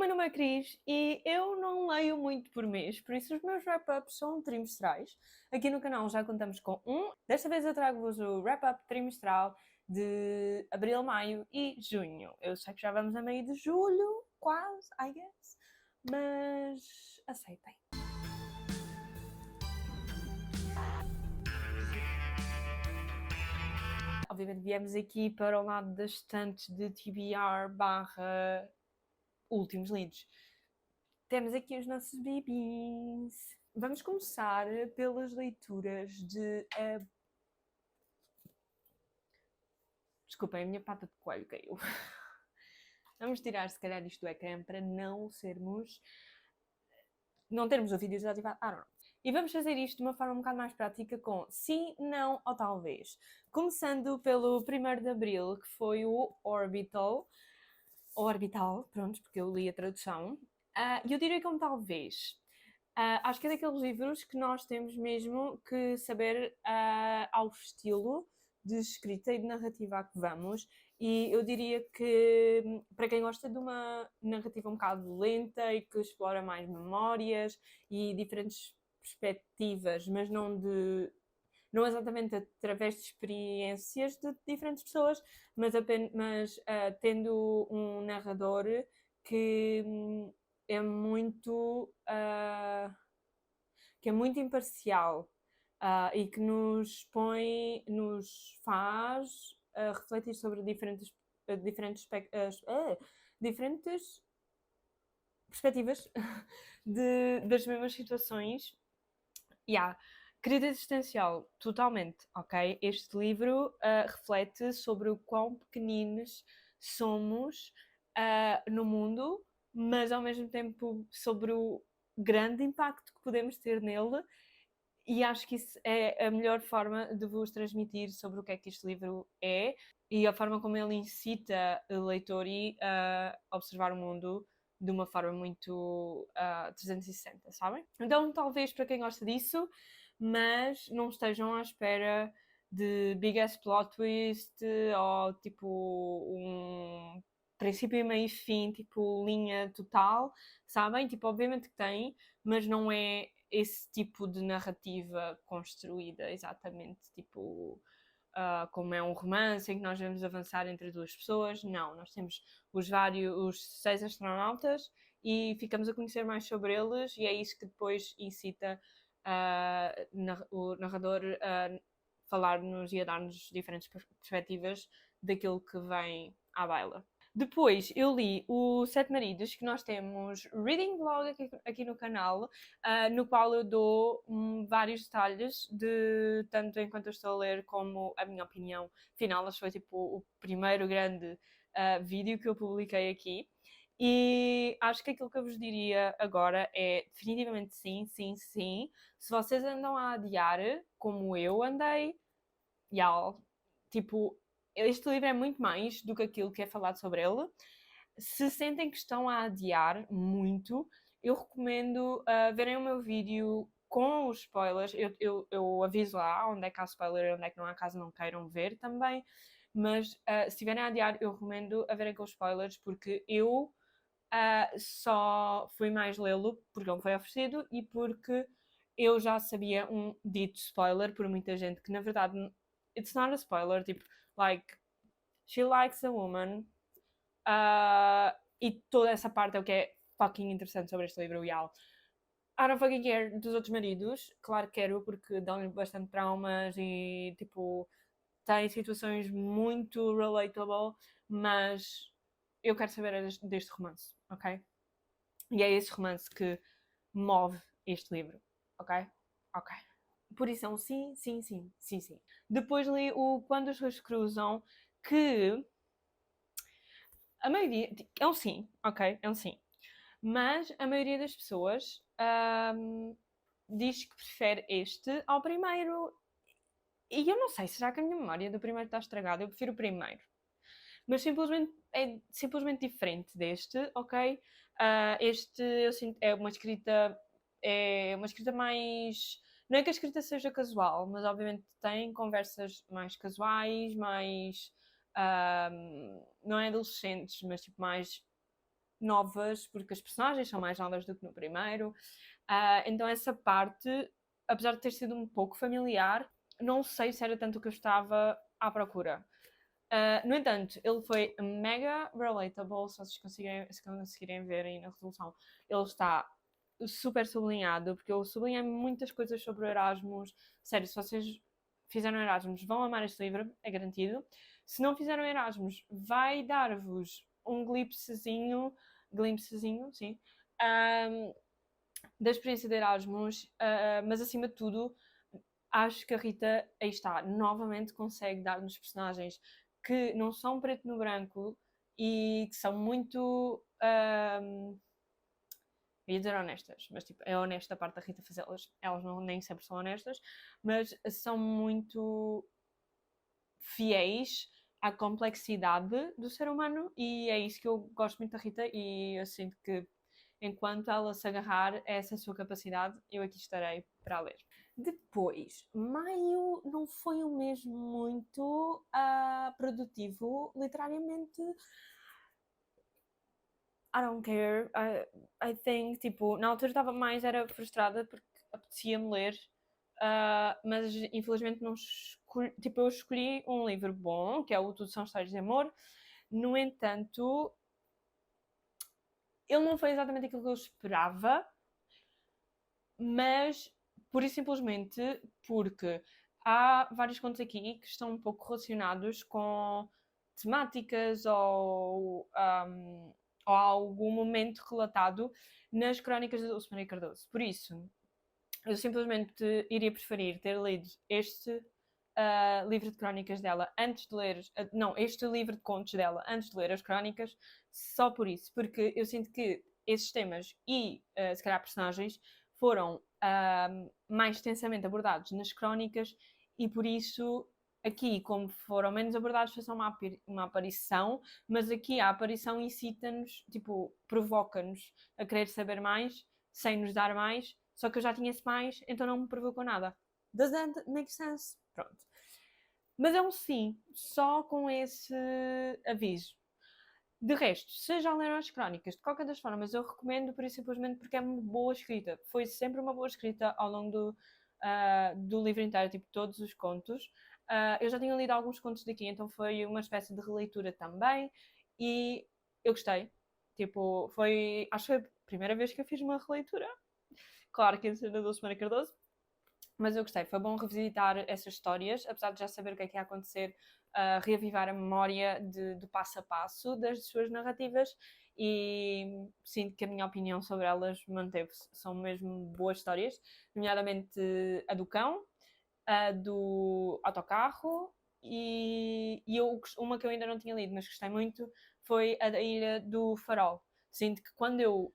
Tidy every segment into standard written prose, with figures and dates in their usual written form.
meu nome é Cris e eu não leio muito por mês, por isso os meus wrap-ups são trimestrais. Aqui no canal já contamos com um. Desta vez eu trago-vos o wrap-up trimestral de abril, maio e junho. Eu sei que já vamos a meio de julho, quase, I guess, mas aceitem. Obviamente viemos aqui para o lado das estantes de TBR barra últimos lidos. Temos aqui os nossos bebês. Vamos começar pelas leituras de... Desculpem, a minha pata de coelho caiu. Vamos tirar, se calhar, isto do ecrã para não sermos... não termos o vídeo desativado. Não. E vamos fazer isto de uma forma um bocado mais prática com sim, não ou talvez. Começando pelo 1º de Abril, que foi o Orbital. Ou Orbital, pronto, porque eu li a tradução. E eu diria como talvez. Acho que é daqueles livros que nós temos mesmo que saber ao estilo de escrita e de narrativa a que vamos. E eu diria que, para quem gosta de uma narrativa um bocado lenta e que explora mais memórias e diferentes perspectivas, mas não exatamente através de experiências de diferentes pessoas, mas tendo um narrador que é muito imparcial e que nos faz refletir sobre diferentes perspectivas das mesmas situações. Crise existencial, totalmente, ok? Este livro reflete sobre o quão pequeninos somos no mundo, mas ao mesmo tempo sobre o grande impacto que podemos ter nele, e acho que isso é a melhor forma de vos transmitir sobre o que é que este livro é e a forma como ele incita o leitor a observar o mundo de uma forma muito 360, sabem? Então, talvez para quem gosta disso, mas não estejam à espera de big ass plot twist ou tipo um princípio e meio e fim, tipo linha total, sabem? Tipo, obviamente que tem, mas não é esse tipo de narrativa construída exatamente, tipo... como é um romance em que nós vamos avançar entre duas pessoas. Não, nós temos os 6 astronautas e ficamos a conhecer mais sobre eles, e é isso que depois incita o narrador a falar-nos e a dar-nos diferentes perspectivas daquilo que vem à baila. Depois eu li o Sete Maridos, que nós temos reading blog aqui no canal, no qual eu dou vários detalhes de tanto enquanto eu estou a ler como a minha opinião final. Acho que foi tipo o primeiro grande vídeo que eu publiquei aqui. E acho que aquilo que eu vos diria agora é definitivamente sim, sim, sim. Se vocês andam a adiar, como eu andei, tipo, este livro é muito mais do que aquilo que é falado sobre ele. Se sentem que estão a adiar muito, eu recomendo verem o meu vídeo com os spoilers. Eu aviso lá onde é que há spoiler e onde é que não há, caso não queiram ver também. Mas se estiverem a adiar, eu recomendo a verem com os spoilers, porque eu só fui mais lê-lo porque ele me foi oferecido e porque eu já sabia um dito spoiler por muita gente que, na verdade, it's not a spoiler, tipo, like, she likes a woman, e toda essa parte é o que é fucking interessante sobre este livro, Yal. I don't fucking care dos outros maridos, claro que quero, porque dão-lhe bastante traumas e, tipo, tem situações muito relatable, mas eu quero saber deste romance, ok? E é esse romance que move este livro, ok? Ok. Por isso é um sim, sim, sim, sim, sim. Depois li o Quando os Rios Cruzam, que a maioria... é um sim, ok? É um sim. Mas a maioria das pessoas diz que prefere este ao primeiro. E eu não sei, será que a minha memória do primeiro está estragada? Eu prefiro o primeiro. Mas simplesmente é simplesmente diferente deste, ok? Este eu sinto, é uma escrita mais... Não é que a escrita seja casual, mas obviamente tem conversas mais casuais, mais... não é adolescentes, mas tipo mais novas, porque as personagens são mais novas do que no primeiro. Então essa parte, apesar de ter sido um pouco familiar, não sei se era tanto o que eu estava à procura. No entanto, ele foi mega relatable, se vocês conseguirem ver aí na resolução. Ele está super sublinhado, porque eu sublinhei muitas coisas sobre o Erasmus. Sério, se vocês fizeram Erasmus, vão amar este livro, é garantido. Se não fizeram Erasmus, vai dar-vos um glimpsezinho, sim, da experiência de Erasmus, mas acima de tudo, acho que a Rita, aí está, novamente consegue dar-nos personagens que não são preto no branco e que são muito. Ia dizer honestas, mas tipo, é honesta a parte da Rita fazê-las. Elas não, nem sempre são honestas, mas são muito fiéis à complexidade do ser humano e é isso que eu gosto muito da Rita e eu sinto que enquanto ela se agarrar a essa sua capacidade, eu aqui estarei para a ler. Depois, maio não foi um mês muito produtivo literariamente. I don't care. I think, tipo, na altura estava mais era frustrada porque apetecia-me ler, mas infelizmente não escolhi, tipo, eu escolhi um livro bom, que é o Tudo São Histórias de Amor. No entanto, ele não foi exatamente aquilo que eu esperava, mas pura e simplesmente porque há vários contos aqui que estão um pouco relacionados com temáticas ou algum momento relatado nas crónicas de Dulce Maria Cardoso. Por isso, eu simplesmente iria preferir ter lido este livro de crónicas dela antes de ler... não, este livro de contos dela antes de ler as crónicas, só por isso. Porque eu sinto que esses temas e, se calhar, personagens foram mais extensamente abordados nas crónicas e por isso aqui, como foram menos abordados, foi só uma aparição, mas aqui a aparição incita-nos, tipo, provoca-nos a querer saber mais, sem nos dar mais, só que eu já tinha esse mais, então não me provocou nada. Does that make sense? Pronto. Mas é um sim, só com esse aviso. De resto, se já leram as crónicas, de qualquer das formas, eu recomendo por isso simplesmente porque é uma boa escrita. Foi sempre uma boa escrita ao longo do livro inteiro, tipo todos os contos. Eu já tinha lido alguns contos daqui, então foi uma espécie de releitura também. E eu gostei. Tipo, acho que foi a primeira vez que eu fiz uma releitura. Claro que ia ser da Dulce Maria Cardoso, mas eu gostei. Foi bom revisitar essas histórias, apesar de já saber o que é que ia acontecer, reavivar a memória do passo a passo das suas narrativas e sinto que a minha opinião sobre elas manteve-se. São mesmo boas histórias, nomeadamente a do cão, a do autocarro e uma que eu ainda não tinha lido, mas gostei muito, foi a da Ilha do Farol. Sinto que quando eu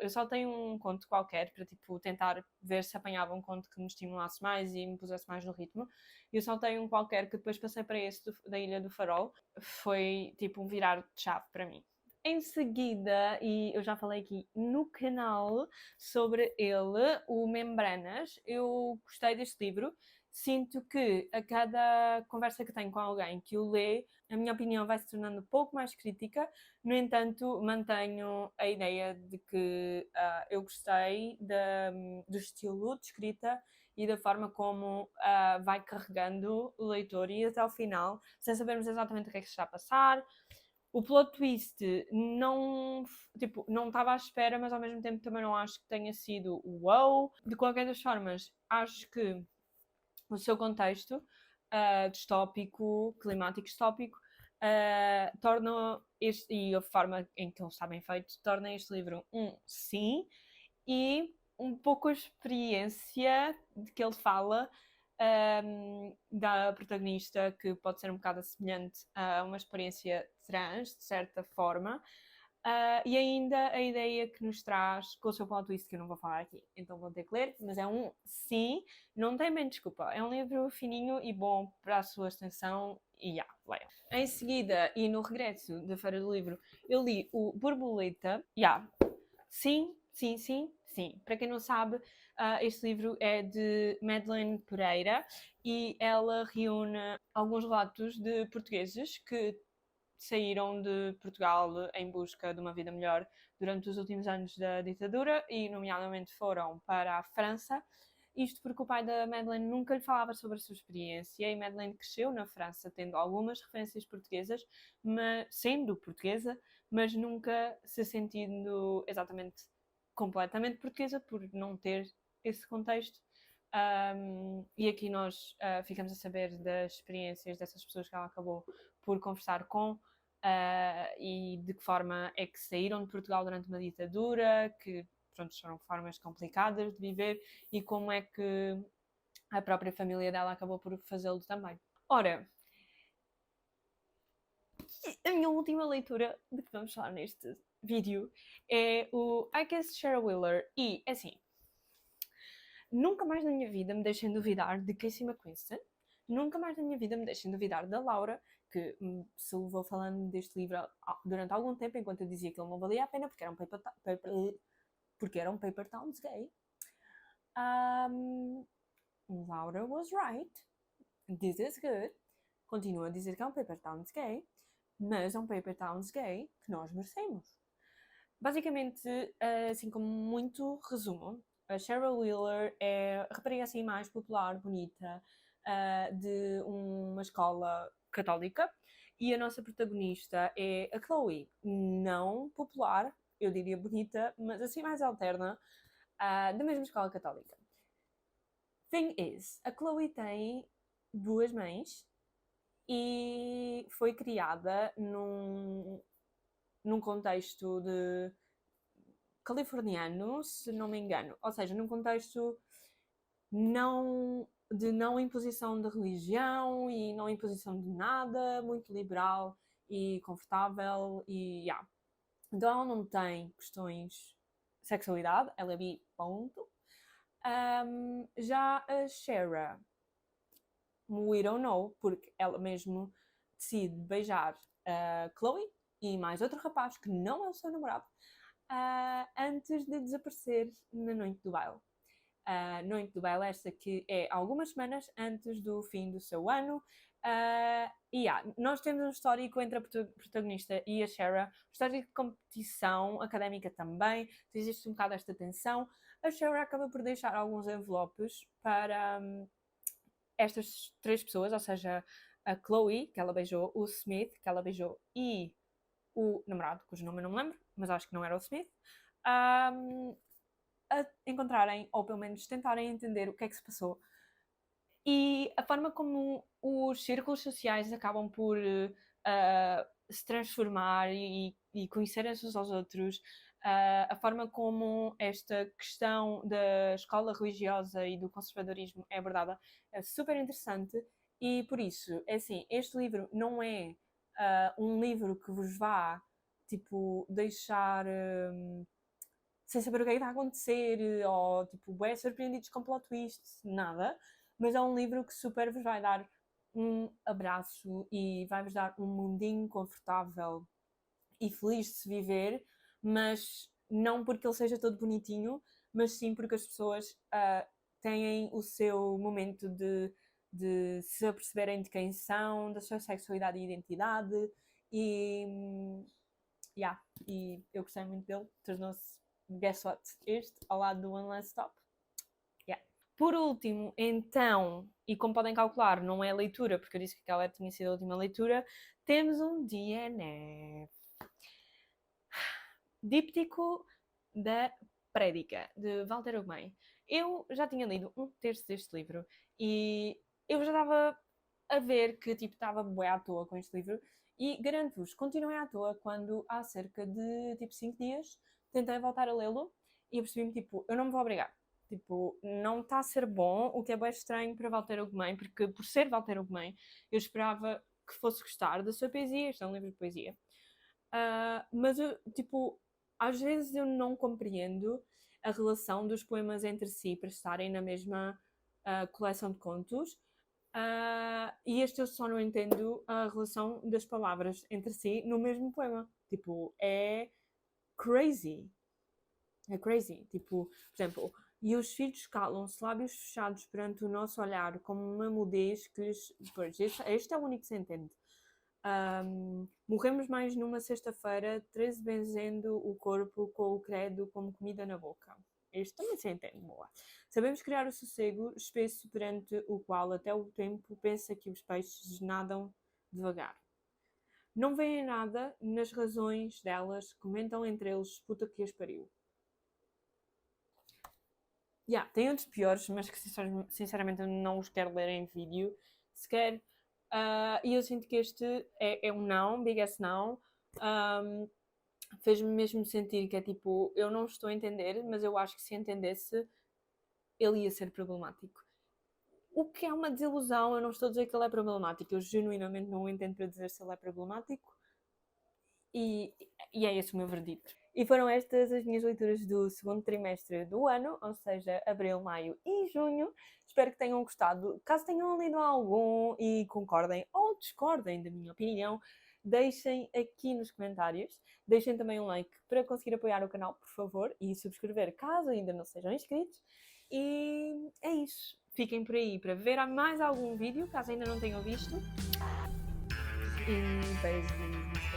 saltei um conto qualquer para tipo, tentar ver se apanhava um conto que me estimulasse mais e me pusesse mais no ritmo, e eu saltei um qualquer que depois passei para esse da Ilha do Farol. Foi tipo um virar de chave para mim. Em seguida, e eu já falei aqui no canal sobre ele, o Membranas, eu gostei deste livro. Sinto que a cada conversa que tenho com alguém que o lê, a minha opinião vai se tornando um pouco mais crítica. No entanto, mantenho a ideia de que eu gostei do estilo de escrita e da forma como vai carregando o leitor e até ao final, sem sabermos exatamente o que é que se está a passar. O plot twist não estava à espera, mas ao mesmo tempo também não acho que tenha sido wow. De qualquer das formas, acho que o seu contexto distópico, climático distópico, torna este, e a forma em que ele está bem feito, torna este livro um sim, e um pouco a experiência de que ele fala da protagonista, que pode ser um bocado semelhante a uma experiência trans, de certa forma, e ainda a ideia que nos traz com o seu plot twist, que eu não vou falar aqui, então vou ter que ler, mas é um sim, não tem bem desculpa, é um livro fininho e bom para a sua extensão, e leiam. Em seguida, e no regresso da Feira do Livro, eu li o Borboleta, sim, sim, sim, sim. Para quem não sabe, este livro é de Madeleine Pereira e ela reúne alguns relatos de portugueses que saíram de Portugal em busca de uma vida melhor durante os últimos anos da ditadura e, nomeadamente, foram para a França. Isto porque o pai da Madeleine nunca lhe falava sobre a sua experiência e Madeleine cresceu na França tendo algumas referências portuguesas, mas, sendo portuguesa, mas nunca se sentindo exatamente completamente portuguesa por não ter esse contexto. E aqui nós ficamos a saber das experiências dessas pessoas que ela acabou por conversar com e de que forma é que saíram de Portugal durante uma ditadura, que pronto, foram formas complicadas de viver e como é que a própria família dela acabou por fazê-lo também. Ora, a minha última leitura de que vamos falar neste vídeo é o I Guess Cheryl Wheeler e, assim, nunca mais na minha vida me deixem duvidar de Casey McQuiston, nunca mais na minha vida me deixem duvidar da Laura, que se levou falando deste livro durante algum tempo, enquanto eu dizia que ele não valia a pena, porque era um paper towns gay. Laura was right. This is good. Continua a dizer que é um paper towns gay, mas é um paper towns gay que nós merecemos. Basicamente, assim como muito resumo, a Cheryl Wheeler é a rapariga assim mais popular, bonita, de uma escola católica, e a nossa protagonista é a Chloe, não popular, eu diria bonita, mas assim mais alterna, da mesma escola católica. Thing is, a Chloe tem duas mães e foi criada num contexto de californiano, se não me engano, ou seja, num contexto de não imposição de religião e não imposição de nada, muito liberal e confortável e yeah. Então ela não tem questões de sexualidade, ela é bi, ponto. Já a Shara, we don't know, porque ela mesmo decide beijar a Chloe e mais outro rapaz que não é o seu namorado antes de desaparecer na noite do baile. Noite do baile esta que é algumas semanas antes do fim do seu ano. Nós temos um histórico entre a protagonista e a Shara, um histórico de competição académica também, existe um bocado esta tensão. A Shara acaba por deixar alguns envelopes para estas três pessoas, ou seja, a Chloe, que ela beijou, o Smith, que ela beijou, e o namorado, cujo nome eu não me lembro, mas acho que não era o Smith, a encontrarem, ou pelo menos tentarem entender o que é que se passou. E a forma como os círculos sociais acabam por se transformar e conhecerem-se uns aos outros, a forma como esta questão da escola religiosa e do conservadorismo é abordada é super interessante e por isso, é assim, este livro não é um livro que vos vá, tipo, deixar sem saber o que é que está a acontecer ou, tipo, é surpreendidos com plot twists, nada, mas é um livro que super vos vai dar um abraço e vai-vos dar um mundinho confortável e feliz de se viver, mas não porque ele seja todo bonitinho, mas sim porque as pessoas têm o seu momento de se aperceberem de quem são, da sua sexualidade e identidade e eu gostei muito dele, tornou-se guess what? Este, ao lado do One Last Stop. Por último, então, e como podem calcular, não é leitura, porque eu disse que aquela tinha sido a última leitura, temos um DNF. Díptico da Prédica, de Walter Ugumem. Eu já tinha lido um terço deste livro e eu já estava a ver que tipo, estava bué à toa com este livro e garanto-vos, continuei à toa quando há cerca de tipo 5 dias tentei voltar a lê-lo e eu percebi-me tipo, eu não me vou obrigar. Tipo, não está a ser bom, o que é bem estranho para Walter Ugumem, porque por ser Walter Ugumem, eu esperava que fosse gostar da sua poesia, este é um livro de poesia. Mas eu, tipo, às vezes eu não compreendo a relação dos poemas entre si para estarem na mesma coleção de contos. E este eu só não entendo a relação das palavras entre si no mesmo poema. Tipo, é crazy. É crazy. Tipo, por exemplo, e os filhos calam-se, lábios fechados perante o nosso olhar, como uma mudez que lhes... Pois, este é o único que se entende. Morremos mais numa sexta-feira, 13 benzendo o corpo com o credo como comida na boca. Este também se entende, boa. Sabemos criar o sossego espesso perante o qual até o tempo pensa que os peixes nadam devagar. Não veem nada nas razões delas, comentam entre eles, puta que as pariu. Tem outros piores, mas que sinceramente eu não os quero ler em vídeo sequer. E eu sinto que este é um não, big ass não. Fez-me mesmo sentir que é tipo, eu não estou a entender, mas eu acho que se entendesse, ele ia ser problemático. O que é uma desilusão, eu não estou a dizer que ele é problemático, eu genuinamente não o entendo para dizer se ele é problemático. E é esse o meu verdito. E foram estas as minhas leituras do segundo trimestre do ano, ou seja, abril, maio e junho. Espero que tenham gostado. Caso tenham lido algum e concordem ou discordem da minha opinião, deixem aqui nos comentários. Deixem também um like para conseguir apoiar o canal, por favor, e subscrever caso ainda não sejam inscritos. E é isso. Fiquem por aí para ver mais algum vídeo, caso ainda não tenham visto. E beijos.